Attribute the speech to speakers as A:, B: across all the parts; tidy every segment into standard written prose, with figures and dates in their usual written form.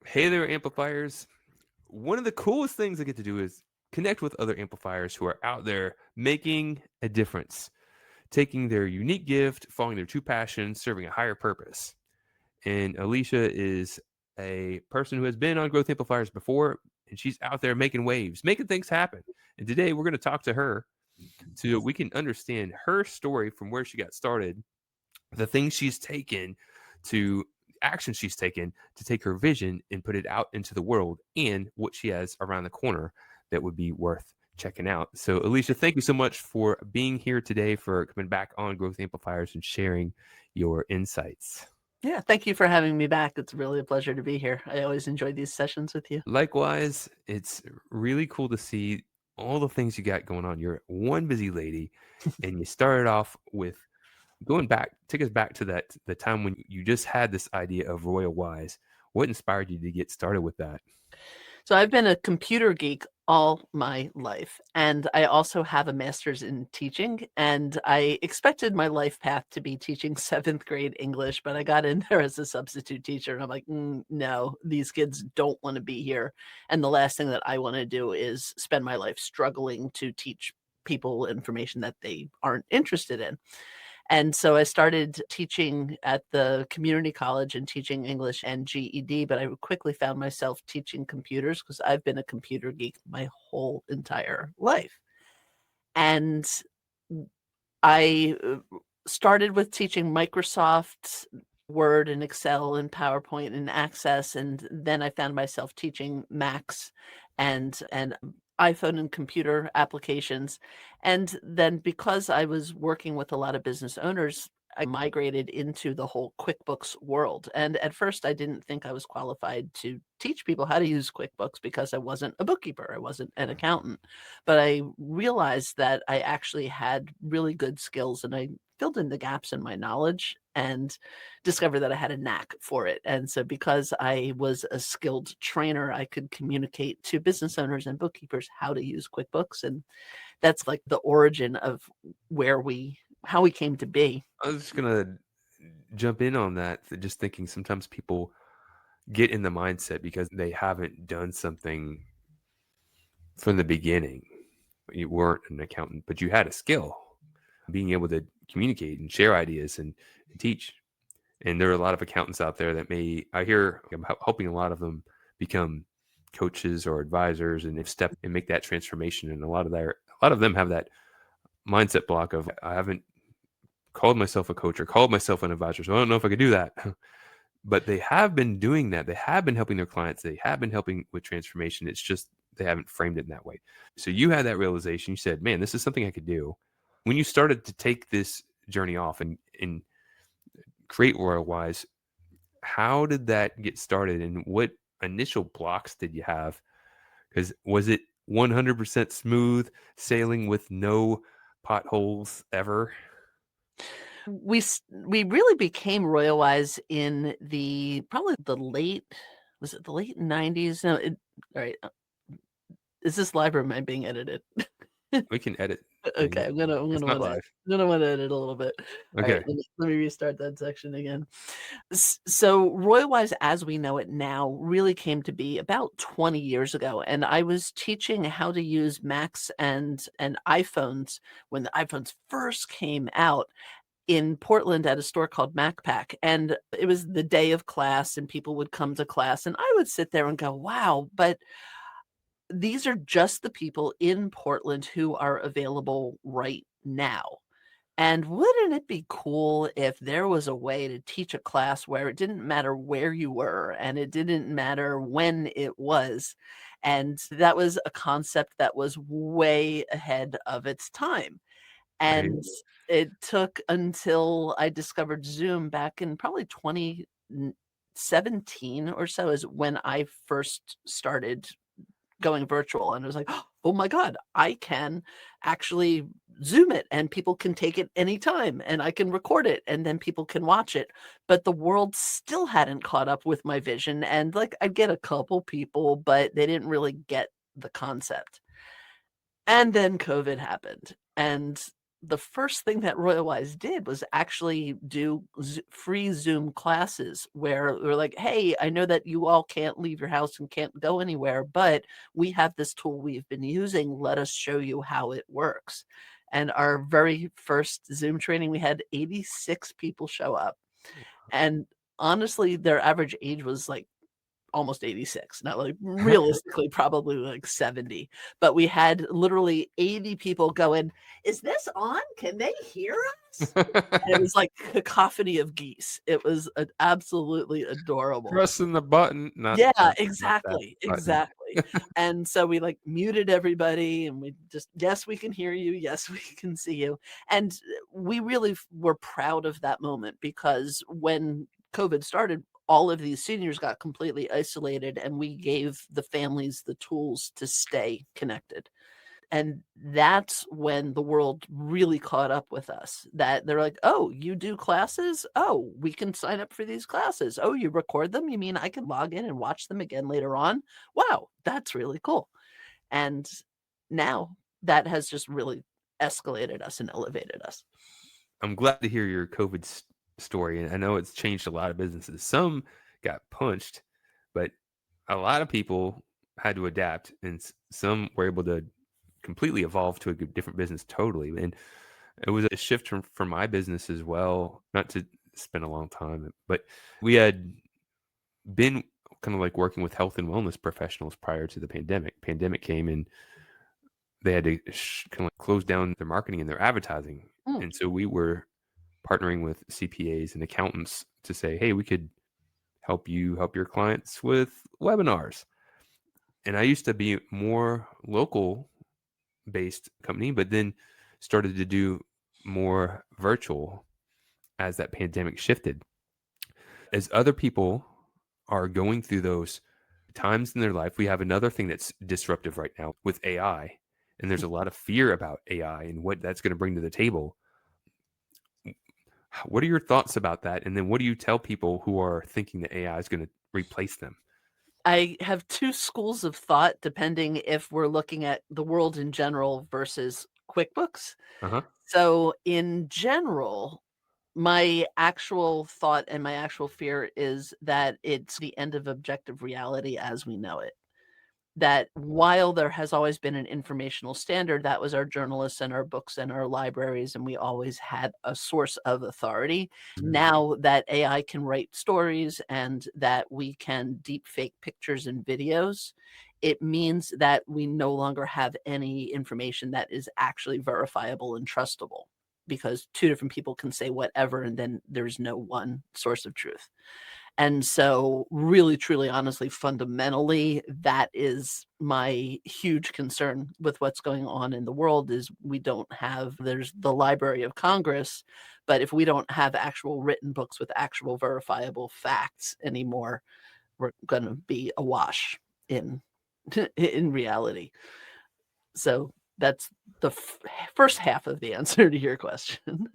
A: Hey there, amplifiers. One of the coolest things I get to do is connect with other amplifiers who are out there making a difference, taking their unique gift, following their true passion, serving a higher purpose. And Alicia is a person who has been on growth amplifiers before, and she's out there making waves, making things happen. And today we're going to talk to her so we can understand her story from where she got started, the things she's taken to action she's taken to take her vision and put it out into the world, and what she has around the corner that would be worth checking out. So Alicia, thank you so much for being here today, for coming back on Growth Amplifiers and sharing your insights.
B: Yeah, thank you for having me back. It's really a pleasure to be here. I always enjoy these sessions with you.
A: Likewise, it's really cool to see all the things you got going on. You're one busy lady, and you started off with going back. Take us back to the time when you just had this idea of Royalwise. What inspired you to get started with that?
B: So I've been a computer geek all my life, and I also have a master's in teaching, and I expected my life path to be teaching 7th grade English, but I got in there as a substitute teacher, and I'm like, no, these kids don't want to be here. And the last thing that I want to do is spend my life struggling to teach people information that they aren't interested in. And so I started teaching at the community college and teaching English and GED, but I quickly found myself teaching computers because I've been a computer geek my whole entire life. And I started with teaching Microsoft Word and Excel and PowerPoint and Access, and then I found myself teaching Macs and iPhone and computer applications. And then because I was working with a lot of business owners, I migrated into the whole QuickBooks world. And at first, I didn't think I was qualified to teach people how to use QuickBooks because I wasn't a bookkeeper, I wasn't an accountant. But I realized that I actually had really good skills, and I filled in the gaps in my knowledge and discovered that I had a knack for it. And so because I was a skilled trainer, I could communicate to business owners and bookkeepers how to use QuickBooks. And that's like the origin of how we came to be.
A: I was just gonna jump in on that. Just thinking sometimes people get in the mindset because they haven't done something from the beginning. You weren't an accountant, but you had a skill, being able to communicate and share ideas and teach. And there are a lot of accountants out there that I hear I'm helping a lot of them become coaches or advisors, and they've stepped and make that transformation. And a lot of them have that mindset block of, I haven't called myself a coach or called myself an advisor, so I don't know if I could do that. But they have been doing that. They have been helping their clients. They have been helping with transformation. It's just they haven't framed it in that way. So you had that realization. You said, man, this is something I could do. When you started to take this journey off and create Royalwise, how did that get started, and what initial blocks did you have? Because was it 100% smooth sailing with no potholes ever?
B: We really became Royalwise in probably the late, was it the late 90s? No, all right. Is this live or am I being edited?
A: We can edit
B: Okay,
A: things.
B: I'm
A: It's
B: gonna
A: not
B: wanna
A: live.
B: edit a little bit. All right,
A: Okay.
B: let me restart that section again. So Royalwise as we know it now really came to be about 20 years ago, and I was teaching how to use Macs and iPhones when the iPhones first came out in Portland at a store called MacPack, and it was the day of class, and people would come to class, and I would sit there and go, "Wow, but these are just the people in Portland who are available right now. And wouldn't it be cool if there was a way to teach a class where it didn't matter where you were and it didn't matter when it was?" And that was a concept that was way ahead of its time.
A: Right.
B: And it took until I discovered Zoom back in probably 2017 or so is when I first started going virtual, and it was like, "Oh my god, I can actually Zoom it, and people can take it anytime, and I can record it, and then people can watch it." But the world still hadn't caught up with my vision, and, like, I'd get a couple people, but they didn't really get the concept. And then COVID happened, and the first thing that Royalwise did was actually do free Zoom classes where we're like, hey, I know that you all can't leave your house and can't go anywhere, but we have this tool we've been using. Let us show you how it works. And our very first Zoom training, we had 86 people show up. And honestly, their average age was like almost 86, not like realistically probably like 70, but we had literally 80 people going, "Is this on? Can they hear us?" And it was like cacophony of geese. It was absolutely adorable.
A: Pressing the button, not
B: Yeah,
A: not that
B: exactly,
A: button.
B: exactly. And so we, like, muted everybody, and we just, "Yes, we can hear you. Yes, we can see you." And we really were proud of that moment because when COVID started, all of these seniors got completely isolated, and we gave the families the tools to stay connected. And that's when the world really caught up with us, that they're like, "Oh, you do classes? Oh, we can sign up for these classes. Oh, you record them? You mean I can log in and watch them again later on? Wow, that's really cool." And now that has just really escalated us and elevated us.
A: I'm glad to hear your COVID story, and I know it's changed a lot of businesses. Some got punched, but a lot of people had to adapt, and some were able to completely evolve to a different business totally. And it was a shift for my business as well. Not to spend a long time, but we had been kind of like working with health and wellness professionals prior to the pandemic. Pandemic came and they had to kind of like close down their marketing and their advertising.
B: Mm.
A: And so we were partnering with CPAs and accountants to say, hey, we could help you help your clients with webinars. And I used to be more local based company, but then started to do more virtual as that pandemic shifted. As other people are going through those times in their life, we have another thing that's disruptive right now with AI. And there's a lot of fear about AI and what that's going to bring to the table. What are your thoughts about that? And then what do you tell people who are thinking that AI is going to replace them?
B: I have 2 schools of thought depending if we're looking at the world in general versus QuickBooks.
A: Uh-huh.
B: So, in general, my actual thought and my actual fear is that it's the end of objective reality as we know it. That while there has always been an informational standard, that was our journalists and our books and our libraries, and we always had a source of authority. Now that AI can write stories and that we can deep fake pictures and videos, it means that we no longer have any information that is actually verifiable and trustable because 2 different people can say whatever, and then there's no one source of truth. And so really, truly, honestly, fundamentally, that is my huge concern with what's going on in the world is we don't have there's the Library of Congress, but if we don't have actual written books with actual verifiable facts anymore, we're gonna be awash in in reality. So that's the first half of the answer to your question.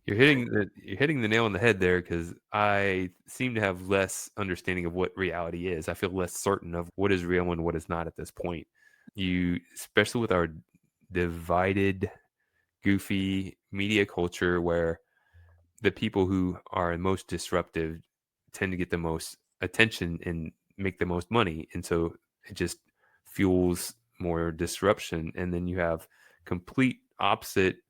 A: You're hitting the nail on the head there because I seem to have less understanding of what reality is. I feel less certain of what is real and what is not at this point. Especially with our divided, goofy media culture where the people who are most disruptive tend to get the most attention and make the most money. And so it just fuels more disruption. And then you have complete opposites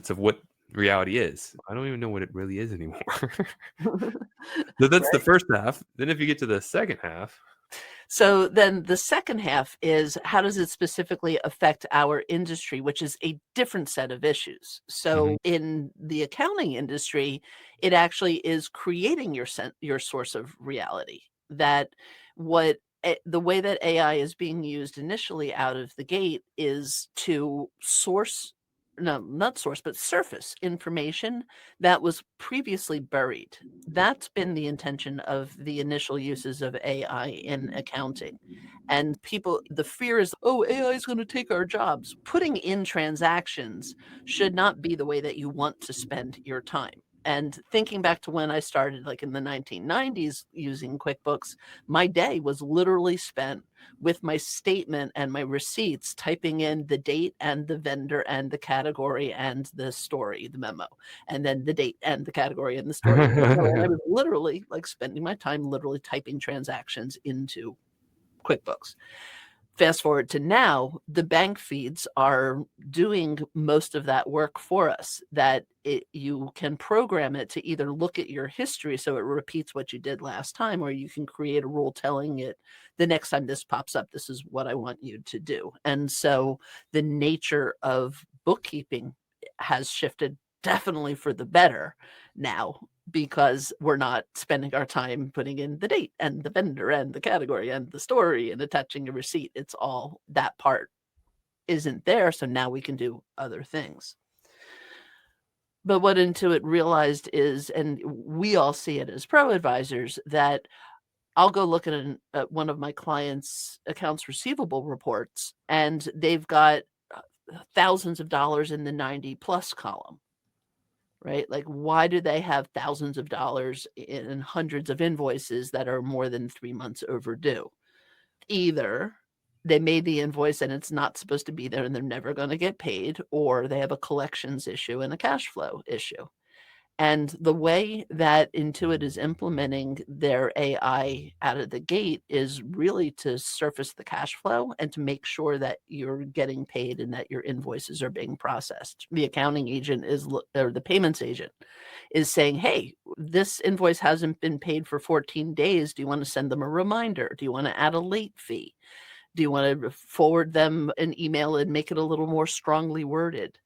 A: of what reality is. I don't even know what it really is anymore. So that's the
B: Right.
A: first half. Then if you get to the second half,
B: So then the second half is how does it specifically affect our industry, which is a different set of issues.
A: mhm,
B: So in the accounting industry, it actually is creating your source of reality. That the way that AI is being used initially out of the gate is to source no, not source, but surface information that was previously buried. That's been the intention of the initial uses of AI in accounting. And people the fear is, "Oh, AI is gonna take our jobs." Putting in transactions should not be the way that you want to spend your time. And thinking back to when I started, like in the 1990s using QuickBooks, my day was literally spent with my statement and my receipts, typing in the date and the vendor and the category and the story, the memo, and then the date and the category and the story. And the memo. And I was literally like spending my time literally typing transactions into QuickBooks. Fast forward to now, the bank feeds are doing most of that work for us, that you can program it to either look at your history so it repeats what you did last time, or you can create a rule telling it the next time this pops up, this is what I want you to do. And so the nature of bookkeeping has shifted definitely for the better now, because we're not spending our time putting in the date and the vendor and the category and the story and attaching a receipt. It's all that part isn't there. So now we can do other things. But what Intuit realized is, and we all see it as pro advisors, that I'll go look at one of my clients' accounts receivable reports, and they've got thousands of dollars in the 90 plus column. Right? Like, why do they have thousands of dollars and hundreds of invoices that are more than 3 months overdue? Either they made the invoice and it's not supposed to be there and they're never going to get paid, or they have a collections issue and a cash flow issue. And the way that Intuit is implementing their AI out of the gate is really to surface the cash flow and to make sure that you're getting paid and that your invoices are being processed. The accounting agent or the payments agent is saying, hey, this invoice hasn't been paid for 14 days. Do you want to send them a reminder? Do you want to add a late fee? Do you want to forward them an email and make it a little more strongly worded?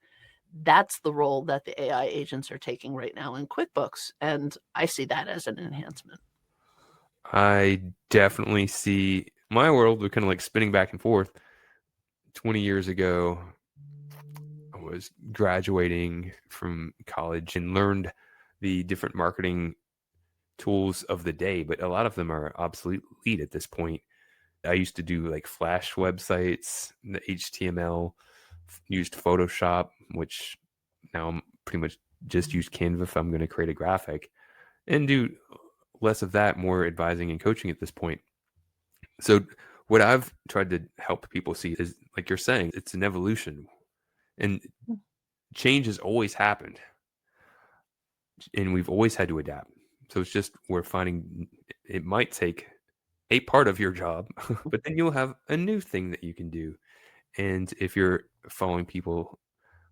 B: That's the role that the AI agents are taking right now in QuickBooks, and I see that as an enhancement.
A: I definitely see my world, we're kind of like spinning back and forth. 20 years ago, I was graduating from college and learned the different marketing tools of the day, but a lot of them are obsolete at this point. I used to do like Flash websites, the HTML, used Photoshop, which now I'm pretty much just use Canva if I'm going to create a graphic, and do less of that, more advising and coaching at this point. So what I've tried to help people see is, like you're saying, it's an evolution, and change has always happened, and we've always had to adapt. So it's just we're finding it might take a part of your job, but then you'll have a new thing that you can do. And if you're following people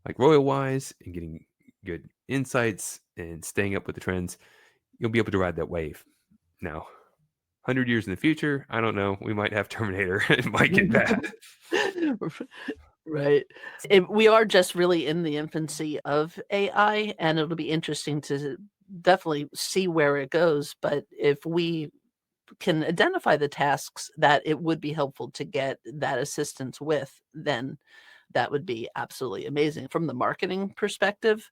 A: like Royalwise and getting good insights and staying up with the trends, you'll be able to ride that wave. Now, 100 years in the future, I don't know. We might have Terminator. It might get bad.
B: Right. We are just really in the infancy of AI, and it'll be interesting to definitely see where it goes. But if we can identify the tasks that it would be helpful to get that assistance with, then that would be absolutely amazing. From the marketing perspective,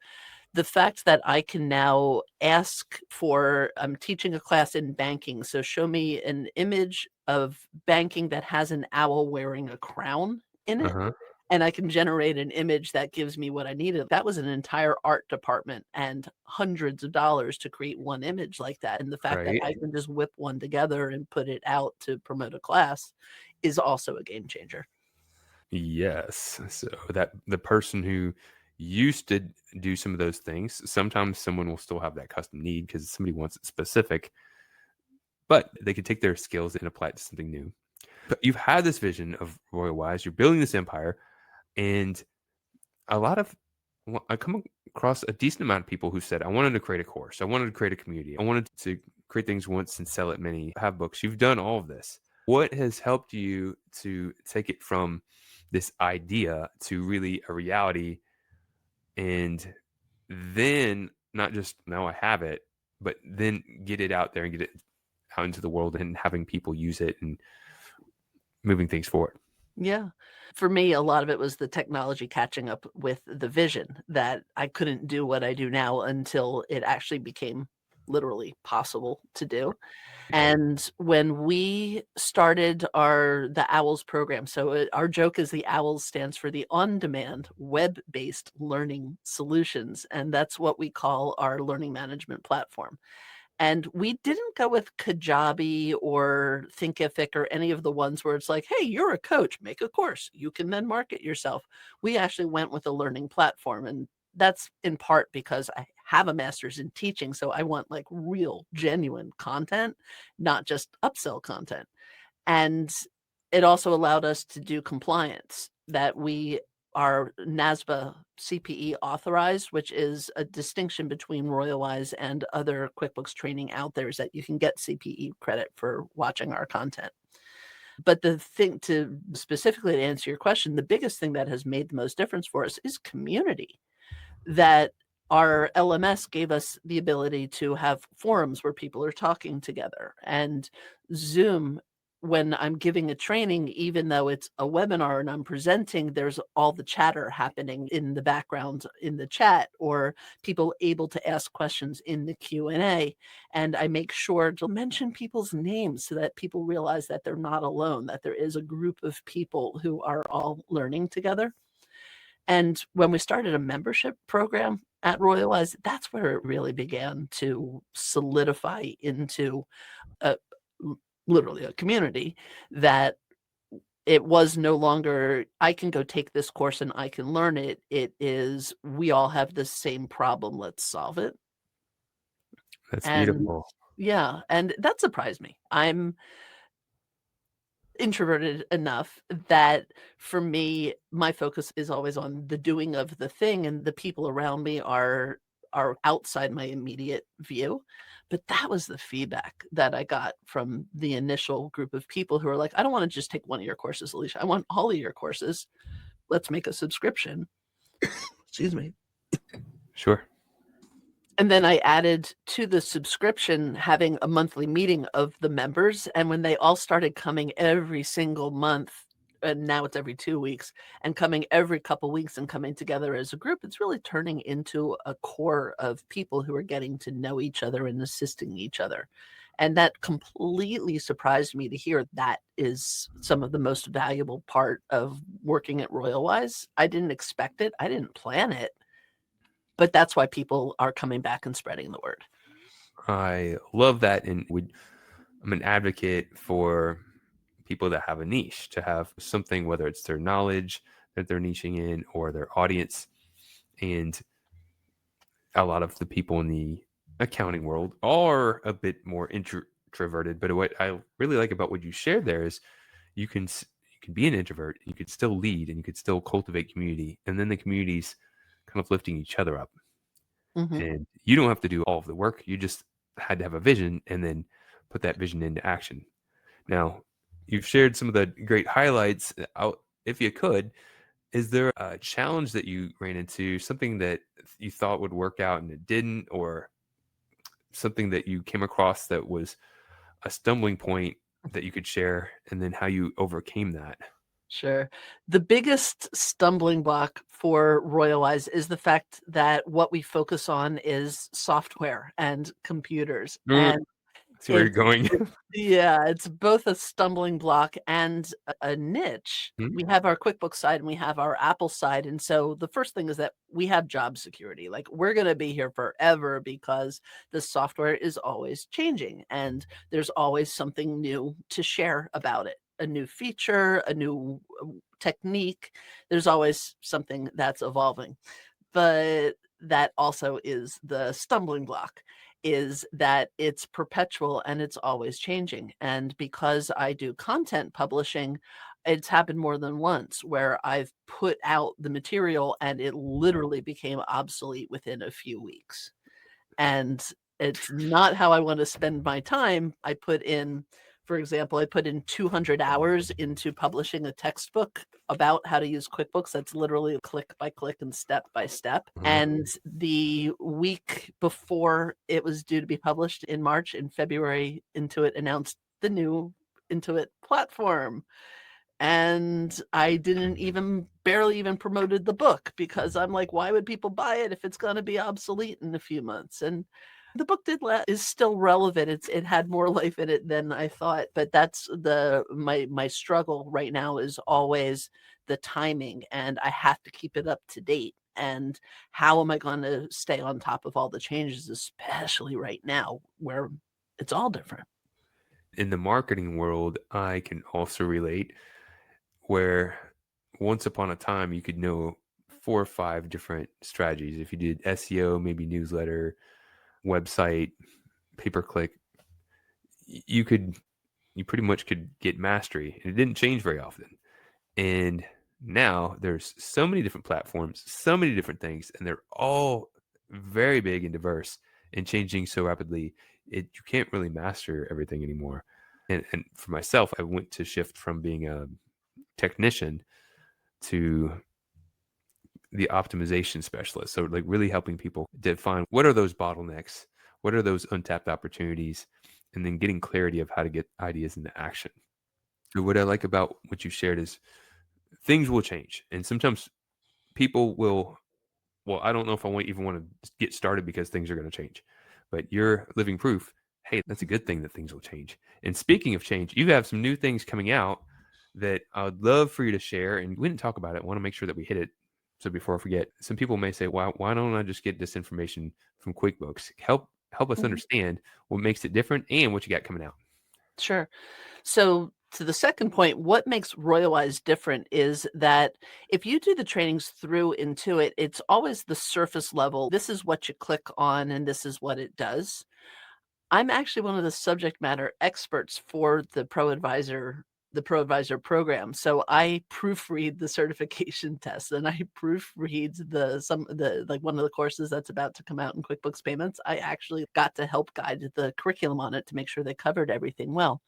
B: the fact that I can now ask for, I'm teaching a class in banking, so show me an image of banking that has an owl wearing a crown in it,
A: Uh-huh.
B: and I can generate an image that gives me what I needed. That was an entire art department and hundreds of dollars to create one image like that. And the fact that
A: Right.
B: I can just whip one together and put it out to promote a class is also a game changer.
A: Yes. So that the person who used to do some of those things, sometimes someone will still have that custom need because somebody wants it specific, but they could take their skills and apply it to something new. But you've had this vision of Royalwise, you're building this empire, and a lot of I come across a decent amount of people who said, I wanted to create a course, I wanted to create a community, I wanted to create things once and sell it many, have books. You've done all of this. What has helped you to take it from this idea to really a reality, and then not just now I have it, but then get it out there and get it out into the world and having people use it and moving things forward?
B: Yeah. For me, a lot of it was the technology catching up with the vision, that I couldn't do what I do now until it actually became literally possible to do. And when we started the OWLS program, so our joke is the OWLS stands for the On-Demand Web-Based Learning Solutions, and that's what we call our learning management platform. And we didn't go with Kajabi or Thinkific or any of the ones where it's like, hey, you're a coach, make a course. You can then market yourself. We actually went with a learning platform. And that's in part because I have a master's in teaching. So I want like real, genuine content, not just upsell content. And it also allowed us to do compliance, that we are NASBA CPE authorized, which is a distinction between Royalwise and other QuickBooks training out there, is that you can get CPE credit for watching our content. But the thing, to specifically answer your question, the biggest thing that has made the most difference for us is community. That our LMS gave us the ability to have forums where people are talking together, and Zoom, when I'm giving a training, even though it's a webinar and I'm presenting, there's all the chatter happening in the background in the chat, or people able to ask questions in the Q&A. And I make sure to mention people's names so that people realize that they're not alone, that there is a group of people who are all learning together. And when we started a membership program at Royalwise, that's where it really began to solidify into a literally a community, that it was no longer, I can go take this course and I can learn it. It is, we all have the same problem, let's solve it.
A: That's
B: And
A: beautiful.
B: yeah, and that surprised me. I'm introverted enough that for me, my focus is always on the doing of the thing, and the people around me are outside my immediate view. But that was the feedback that I got from the initial group of people who are like, I don't want to just take one of your courses, Alicia. I want all of your courses. Let's make a subscription. Excuse me.
A: Sure.
B: And then I added to the subscription having a monthly meeting of the members. And when they all started coming every single month, and now it's every 2 weeks, and coming every couple weeks and coming together as a group, it's really turning into a core of people who are getting to know each other and assisting each other. And that completely surprised me to hear that is some of the most valuable part of working at Royalwise. I didn't expect it. I didn't plan it. But that's why people are coming back and spreading the word.
A: I love that. And I'm an advocate for people that have a niche, to have something, whether it's their knowledge that they're niching in or their audience. And a lot of the people in the accounting world are a bit more introverted. But what I really like about what you shared there is you can be an introvert, you could still lead, and you could still cultivate community, and then the community's kind of lifting each other up.
B: Mhm.
A: And you don't have to do all of the work. You just had to have a vision and then put that vision into action. Now, you've shared some of the great highlights. If you could, is there a challenge that you ran into, something that you thought would work out and it didn't, or something that you came across that was a stumbling point that you could share, and then how you overcame that?
B: Sure. The biggest stumbling block for Royalwise is the fact that what we focus on is software and computers,
A: Mm,
B: and
A: see where you're
B: it's
A: going.
B: yeah, it's both a stumbling block and a niche.
A: Hmm?
B: We have our QuickBooks side and we have our Apple side, and so the first thing is that we have job security. Like, we're gonna be here forever because the software is always changing, and there's always something new to share about it. A new feature, a new technique. There's always something that's evolving. But that also is the stumbling block, is that it's perpetual and it's always changing. And because I do content publishing, it's happened more than once where I've put out the material and it literally became obsolete within a few weeks. And it's not how I want to spend my time. For example, I put in 200 hours into publishing a textbook about how to use QuickBooks. That's literally click by click and step by step.
A: Uh-huh.
B: And the week before it was due to be published in March, in February, Intuit announced the new Intuit platform. And I didn't even barely even promoted the book because I'm like, why would people buy it if it's going to be obsolete in a few months? And The book is still relevant. It had more life in it than I thought, but that's my struggle right now is always the timing, and I have to keep it up to date. And how am I going to stay on top of all the changes, especially right now where it's all different?
A: In the marketing world, I can also relate where once upon a time you could know 4 or 5 different strategies. If you did SEO, maybe newsletter, website, pay per click, you pretty much could get mastery, and it didn't change very often. And now there's so many different platforms, so many different things, and they're all very big and diverse and changing so rapidly. You can't really master everything anymore. And for myself, I went to shift from being a technician to the optimization specialist. So like really helping people define what are those bottlenecks, what are those untapped opportunities, and then getting clarity of how to get ideas into action. So what I like about what you shared is things will change. And sometimes people will, well, I don't know if even want to get started because things are going to change. But you're living proof, hey, that's a good thing that things will change. And speaking of change, you have some new things coming out that I would love for you to share. And we didn't talk about it. I want to make sure that we hit it. So before I forget, some people may say, why don't I just get this information from QuickBooks? Help us
B: Mhm.
A: understand what makes it different and what you got coming out.
B: Sure. So to the second point, what makes Royalwise different is that if you do the trainings through Intuit, it's always the surface level. This is what you click on and this is what it does. I'm actually one of the subject matter experts for the Pro Advisor program. So I proofread the certification tests and I proofread the like one of the courses that's about to come out in QuickBooks Payments. I actually got to help guide the curriculum on it to make sure they covered everything well.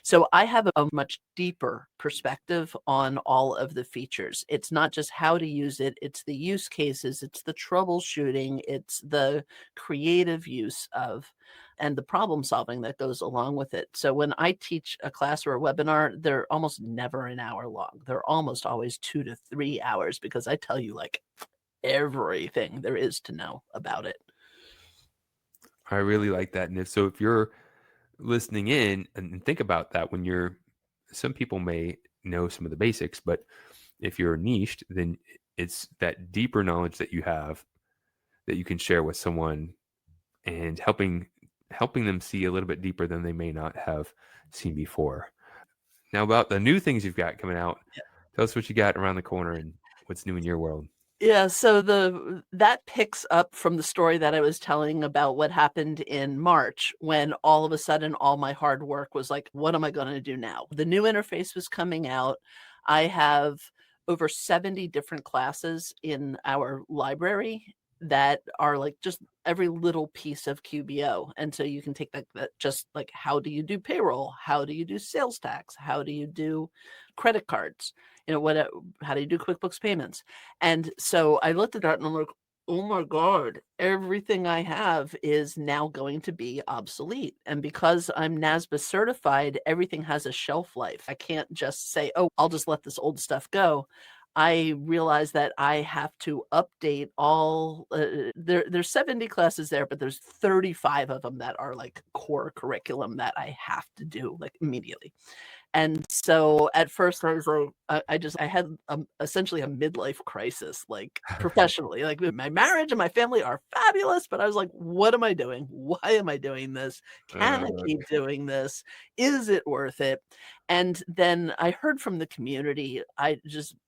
B: So I have a much deeper perspective on all of the features. It's not just how to use it, it's the use cases, it's the troubleshooting, it's the creative use of, and the problem solving that goes along with it. So when I teach a class or a webinar, they're almost never an hour long. They're almost always 2 to 3 hours because I tell you like everything there is to know about it.
A: I really like that. And if you're listening in and think about that when some people may know some of the basics, but if you're niched, then it's that deeper knowledge that you have that you can share with someone and helping them see a little bit deeper than they may not have seen before. Now about the new things you've got coming out, tell us what you got around the corner and what's new in your world.
B: Yeah, so that picks up from the story that I was telling about what happened in March when all of a sudden all my hard work was like, what am I going to do now? The new interface was coming out. I have over 70 different classes in our library that are like just every little piece of QBO. And so you can take that just like how do you do payroll? How do you do sales tax? How do you do credit cards? How do you do QuickBooks payments? And so I looked at that and I'm like, oh my God, everything I have is now going to be obsolete. And because I'm NASBA certified, everything has a shelf life. I can't just say, oh, I'll just let this old stuff go. I realized that I have to update all there's 70 classes there, but there's 35 of them that are like core curriculum that I have to do like immediately. And so at first I was like, I had essentially a midlife crisis, like professionally, like my marriage and my family are fabulous, but I was like, what am I doing? Why am I doing this? Can I keep doing this? Is it worth it? And then I heard from the community,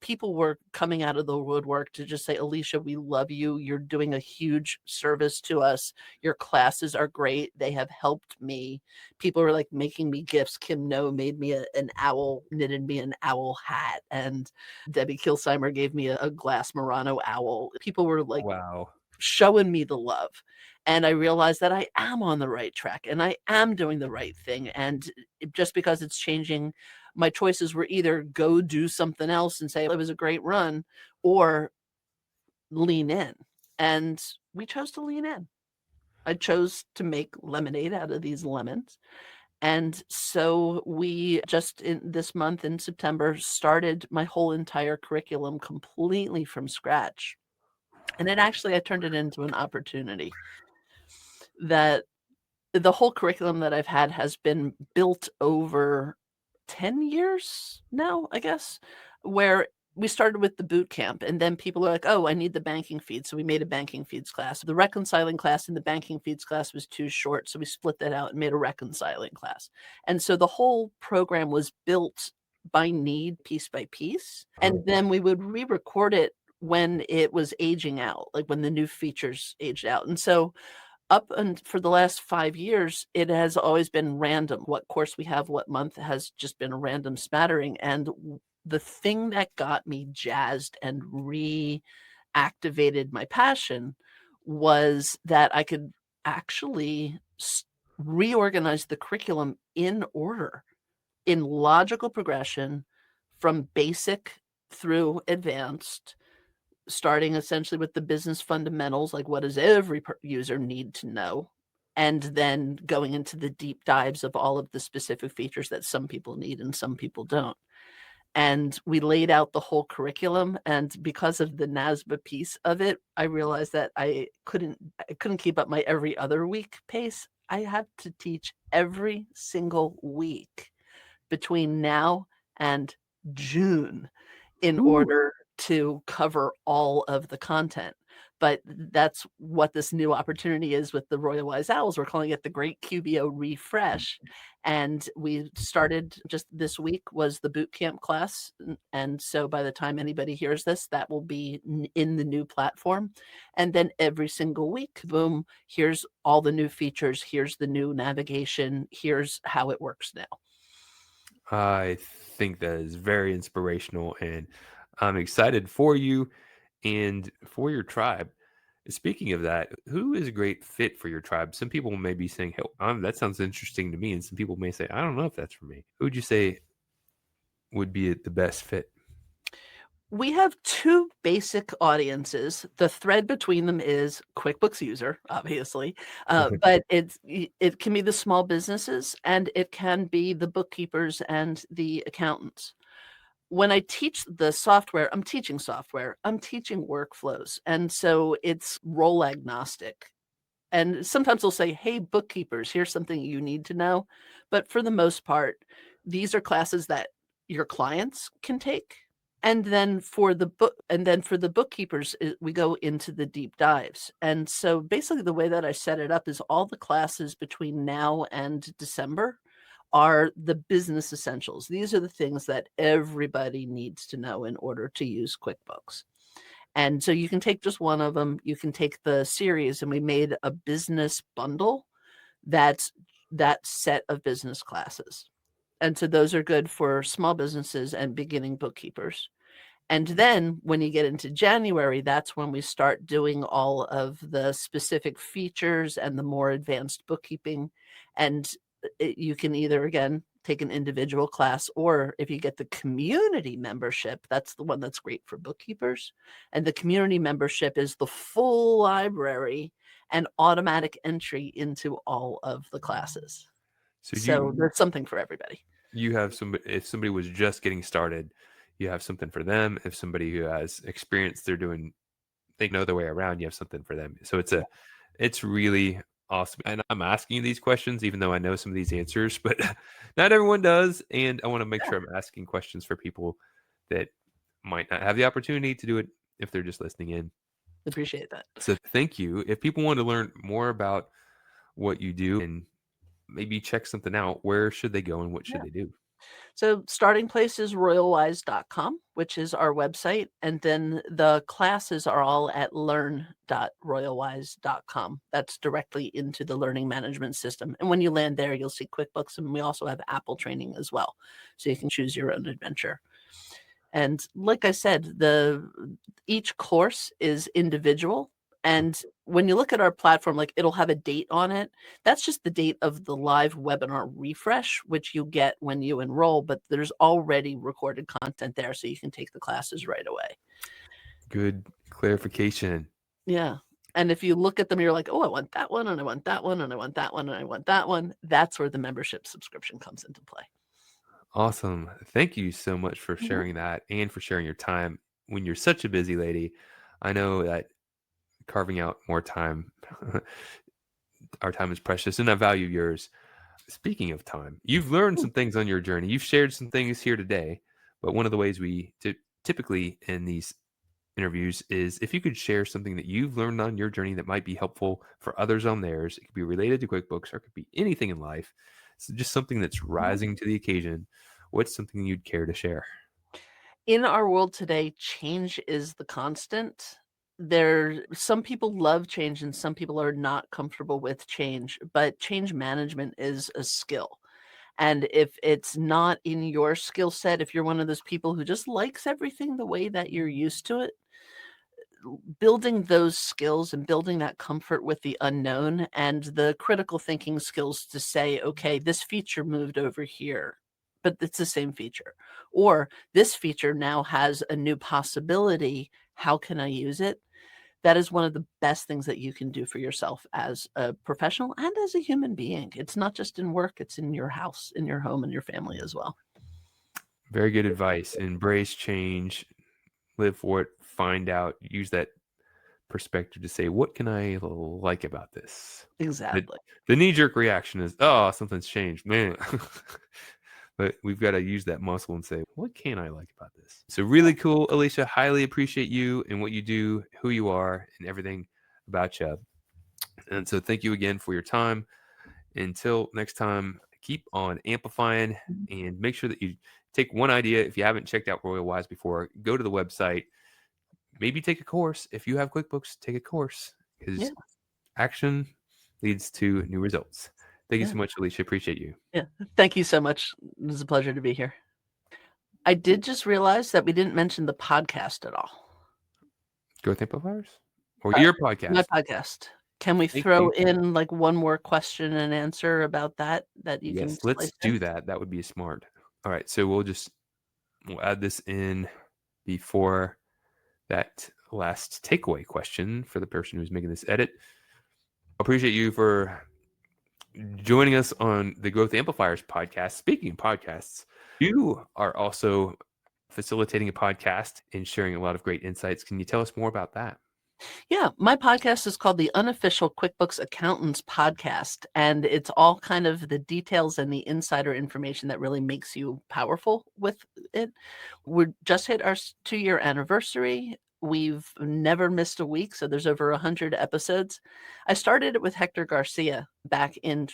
B: people were coming out of the woodwork to just say, Alicia, we love you. You're doing a huge service to us. Your classes are great. They have helped me. People were like making me gifts. Kim No made me an owl, knitted me an owl hat, and Debbie Kilsheimer gave me a glass Murano owl. People were like
A: Wow.
B: showing me the love. And I realized that I am on the right track and I am doing the right thing. And just because it's changing, my choices were either go do something else and say it was a great run or lean in. And we chose to lean in. I chose to make lemonade out of these lemons. And so we just in this month in September started my whole entire curriculum completely from scratch. And I turned it into an opportunity. that the whole curriculum that I've had has been built over 10 years now, I guess, where we started with the boot camp, and then people are like, "Oh, I need the banking feed," so we made a banking feeds class. The reconciling class and the banking feeds class was too short, so we split that out and made a reconciling class. And so the whole program was built by need, piece by piece, and then we would re-record it when it was aging out, like when the new features aged out. And so up and for the last 5 years, it has always been random. What course we have, what month has just been a random smattering, and the thing that got me jazzed and reactivated my passion was that I could actually reorganize the curriculum in order, in logical progression from basic through advanced, starting essentially with the business fundamentals, like what does every user need to know, and then going into the deep dives of all of the specific features that some people need and some people don't. And we laid out the whole curriculum, and because of the NASBA piece of it, I realized that I couldn't keep up my every other week pace. I had to teach every single week between now and June in
A: Ooh.
B: order to cover all of the content. But that's what this new opportunity is with the Royalwise Owls. We're calling it the Great QBO Refresh. And we started just this week was the boot camp class. And so by the time anybody hears this, that will be in the new platform. And then every single week, boom, here's all the new features. Here's the new navigation. Here's how it works now.
A: I think that is very inspirational, and I'm excited for you and for your tribe. Speaking of that, who is a great fit for your tribe? Some people may be saying, "Hey, that sounds interesting to me," and some people may say, "I don't know if that's for me." Who would you say would be the best fit?
B: We have 2 basic audiences. The thread between them is QuickBooks user, obviously, but it can be the small businesses, and it can be the bookkeepers and the accountants. When I teach the software, I'm teaching software, I'm teaching workflows, and so it's role agnostic. And sometimes they'll say, "Hey, bookkeepers, here's something you need to know." But for the most part, these are classes that your clients can take. And then for the bookkeepers, we go into the deep dives. And so basically the way that I set it up is all the classes between now and December are the business essentials. These are the things that everybody needs to know in order to use QuickBooks. And so you can take just one of them, you can take the series, and we made a business bundle that's that set of business classes. And so those are good for small businesses and beginning bookkeepers. And then when you get into January, that's when we start doing all of the specific features and the more advanced bookkeeping. And you can either, again, take an individual class, or if you get the community membership, that's the one that's great for bookkeepers. And the community membership is the full library and automatic entry into all of the classes.
A: So
B: So there's something for everybody.
A: you have somebody, if somebody was just getting started, you have something for them. If somebody who has experience, they know their way around, you have something for them. So it's really awesome. And I'm asking you these questions, even though I know some of these answers, but not everyone does. And I want to make
B: Yeah,
A: sure I'm asking questions for people that might not have the opportunity to do it if they're just listening in.
B: appreciate that.
A: So thank you. If people want to learn more about what you do and maybe check something out, where should they go and what should
B: Yeah.
A: they do?
B: So starting place is royalwise.com, which is our website. And then the classes are all at learn.royalwise.com. That's directly into the learning management system. And when you land there, you'll see QuickBooks. And we also have Apple training as well. So you can choose your own adventure. And like I said, each course is individual. And when you look at our platform, like it'll have a date on it. That's just the date of the live webinar refresh, which you get when you enroll, but there's already recorded content there, so you can take the classes right away.
A: Good clarification.
B: Yeah. And if you look at them, you're like, oh, I want that one, and I want that one, and I want that one, and I want that one. That's where the membership subscription comes into play.
A: Awesome. Thank you so much for
B: Mhm.
A: sharing that and for sharing your time when you're such a busy lady. I know that carving out more time Our time is precious, and I value yours. Speaking of time, you've learned some things on your journey. You've shared some things here today, but one of the ways we typically in these interviews is if you could share something that you've learned on your journey that might be helpful for others on theirs. It could be related to QuickBooks, or it could be anything in life. It's just something that's rising to the occasion. What's something you'd care to share?
B: In our world today, change is the constant. Some people love change and some people are not comfortable with change, but change management is a skill. And if it's not in your skill set, if you're one of those people who just likes everything the way that you're used to it, building those skills and building that comfort with the unknown and the critical thinking skills to say, okay, this feature moved over here, but it's the same feature. Or this feature now has a new possibility. How can I use it? That is one of the best things that you can do for yourself as a professional and as a human being. It's not just in work, it's in your house, in your home, and your family as well.
A: Very good advice. Embrace change, live for it, find out, use that perspective to say, what can I like about this?
B: Exactly.
A: The knee-jerk reaction is, oh, something's changed, man. But we've got to use that muscle and say, what can I like about this? So really cool, Alicia. Highly appreciate you and what you do, who you are, and everything about you. And so thank you again for your time. Until next time, keep on amplifying and make sure that you take one idea. If you haven't checked out Royalwise before, go to the website. Maybe take a course. If you have QuickBooks, take a course, because action leads to new results. Thank you so much, Alicia. Appreciate you.
B: Yeah. Thank you so much. It was a pleasure to be here. I did just realize that we didn't mention the podcast at all.
A: Growth Amplifiers? Or your podcast?
B: My podcast. Can we throw in like one more question and answer about that you can?
A: Yes, let's do that. That would be smart. All right, so we'll add this in before that last takeaway question for the person who's making this edit. Appreciate you for joining us on the Growth Amplifiers podcast. Speaking of podcasts, you are also facilitating a podcast and sharing a lot of great insights. Can you tell us more about that?
B: Yeah, my podcast is called the Unofficial QuickBooks Accountants Podcast, and it's all kind of the details and the insider information that really makes you powerful with it. We just hit our 2-year anniversary. We've never missed a week, so there's over 100 episodes. I started it with Hector Garcia back in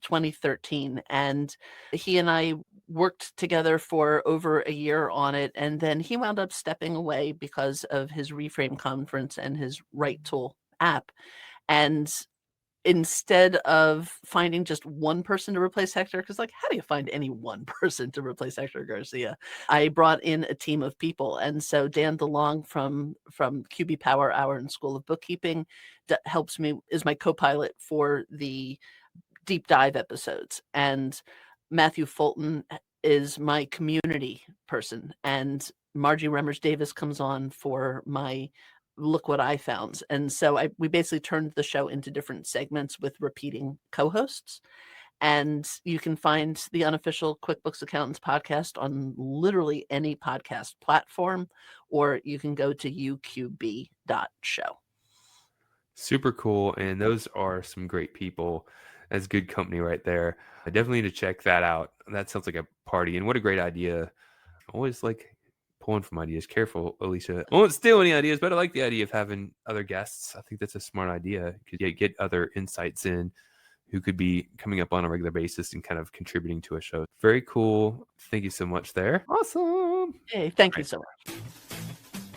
B: 2013, and he and I worked together for over a year on it, and then he wound up stepping away because of his Reframe conference and his Right Tool app. And instead of finding just one person to replace Hector, because like, how do you find any one person to replace Hector Garcia? I brought in a team of people. And so Dan DeLong from QB Power Hour and School of Bookkeeping helps me, is my co-pilot for the deep dive episodes. And Matthew Fulton is my community person. And Margie Remmers Davis comes on for my Look What I Found. And so we basically turned the show into different segments with repeating co-hosts. And you can find the Unofficial QuickBooks Accountants podcast on literally any podcast platform, or you can go to uqb.show.
A: Super cool. And those are some great people. That's good company right there. I definitely need to check that out. That sounds like a party. And what a great idea. Always like pulling from ideas. Careful, Alicia. I won't steal any ideas, but I like the idea of having other guests. I think that's a smart idea. You could get other insights in who could be coming up on a regular basis and kind of contributing to a show. Very cool. Thank you so much there. Awesome.
B: Hey, thank you so much.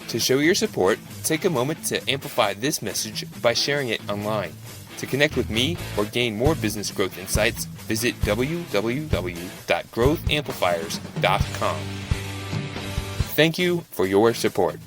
C: To show your support, take a moment to amplify this message by sharing it online. To connect with me or gain more business growth insights, visit www.growthamplifiers.com. Thank you for your support.